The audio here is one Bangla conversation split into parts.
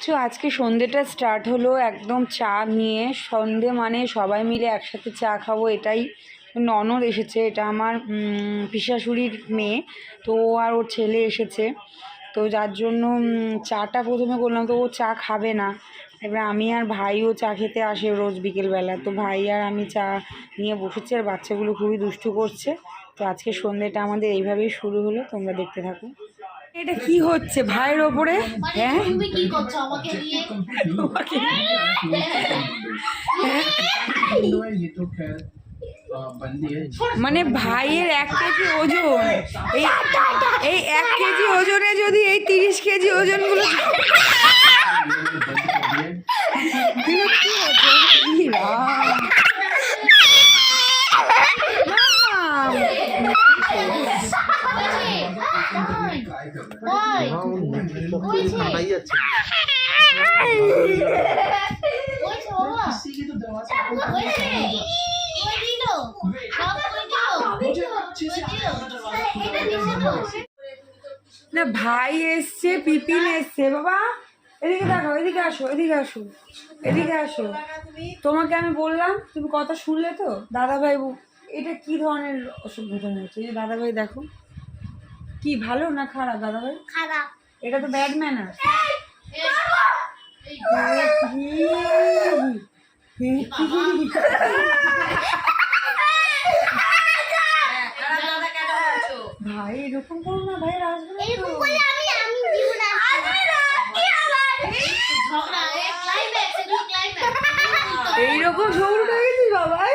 তো আজকে সন্ধ্যেটা স্টার্ট হলো একদম চা নিয়ে। সন্ধ্যে মানে সবাই মিলে একসাথে চা খাবো, এটাই। ননদ এসেছে, এটা আমার পিশাশুড়ির মেয়ে, তো আর ওর ছেলে এসেছে, তো যার জন্য চাটা প্রথমে করলাম, তো ও চা খাবে না। এবার আমি আর ভাইও চা খেতে আসে রোজ বিকেলবেলা, তো ভাই আর আমি চা নিয়ে বসেছি, আর বাচ্চাগুলো খুবই দুষ্টু করছে। তো আজকে সন্ধ্যেটা আমাদের এইভাবেই শুরু হলো, তোমরা দেখতে থাকো। এটা কি হচ্ছে ভাইয়ের ওপরে? হ্যাঁ, তুমি কি করছো আমাকে নিয়ে? মানে ভাইয়ের 1 কেজি ওজন, এই 1 কেজি ওজনে যদি এই 30 কেজি ওজনগুলো কি হচ্ছে? না ভাই এসছে, পিপিন এসছে। বাবা এদিকে দেখো, এদিকে আসো, এদিকে আসো, এদিকে আসো। তোমাকে আমি বললাম, তুমি কথা শুনলে তো? দাদা ভাই এটা কি ধরনের অসুখ ঘটনা হচ্ছে? এই যে দাদা ভাই দেখো, কি ভালো না খারাপ? দাদা ভাই খারাপ, এটা তো ব্যাড ম্যানার। ভাই এরকম করো না, ভাই আসবে না তো। এইরকম ঝগড়া গেছিস বাবাই?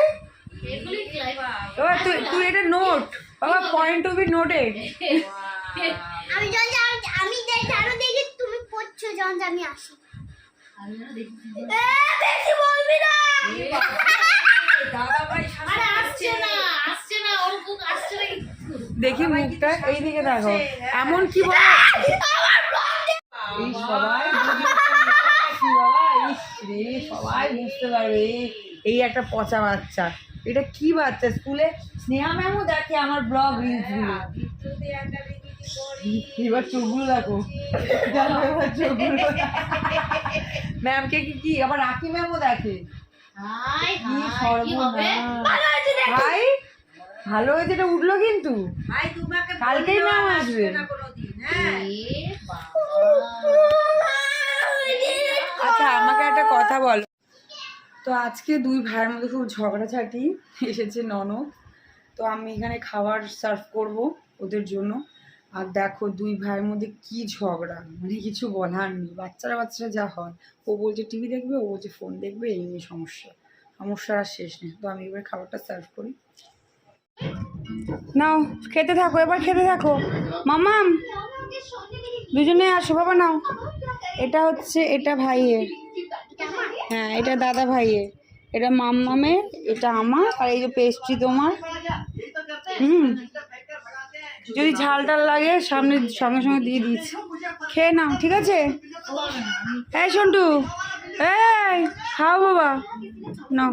তুই এটা নোট বাবা, পয়েন্ট টু বি নোটেড। আমি দেখি তুমি পড়ছো যখন আমি আসি। বেশি বলবি না। দেখি মুখটা, এইদিকে দেখো, এমন কি বলে সবাই বুঝতে পারবে এই একটা পচা বাচ্চা। এটা কি বাচ্চা? স্কুলে স্নেহা ম্যামও দেখে আমার ব্লগ রিলসগুলো। এবার চোখগুলো দেখো, এবার চোখগুলো ম্যামকে কি আবার রাখি ম্যামও দেখে। ভাই ভালো হয়েছে, এটা উঠলো কিন্তু কালকেই ম্যাম আসবে। আচ্ছা আমাকে একটা কথা বলো তো, আজকে দুই ভাইয়ের মধ্যে খুব ঝগড়াঝাটি এসেছে ননদ, তো আমি এখানে খাবার সার্ভ করব ওদের জন্য। আর দেখো দুই ভাইয়ের মধ্যে কি ঝগড়া, মানে কিছু বলার নেই। বাচ্চারা যা হয়, ও বলছে টিভি দেখবে, ও বলছে ফোন দেখবে, এই নিয়ে সমস্যার আর শেষ নেই। তো আমি এবার খাবারটা সার্ভ করি। নাও খেতে থাকো, এবার খেতে থাকো। মামাম দুজনে আসো বাবা, নাও। এটা হচ্ছে, এটা ভাইয়ের, হ্যাঁ এটা দাদা ভাইয়ের, এটা মাম্মামের, এটা আমার, আর এই যে পেস্ট্রি তোমার। যদি ঝাল টাল লাগে সঙ্গে সঙ্গে দিয়ে দিচ্ছি, খেয়ে নাও, ঠিক আছে? এই সন্টু, এই খাও বাবা, নাও।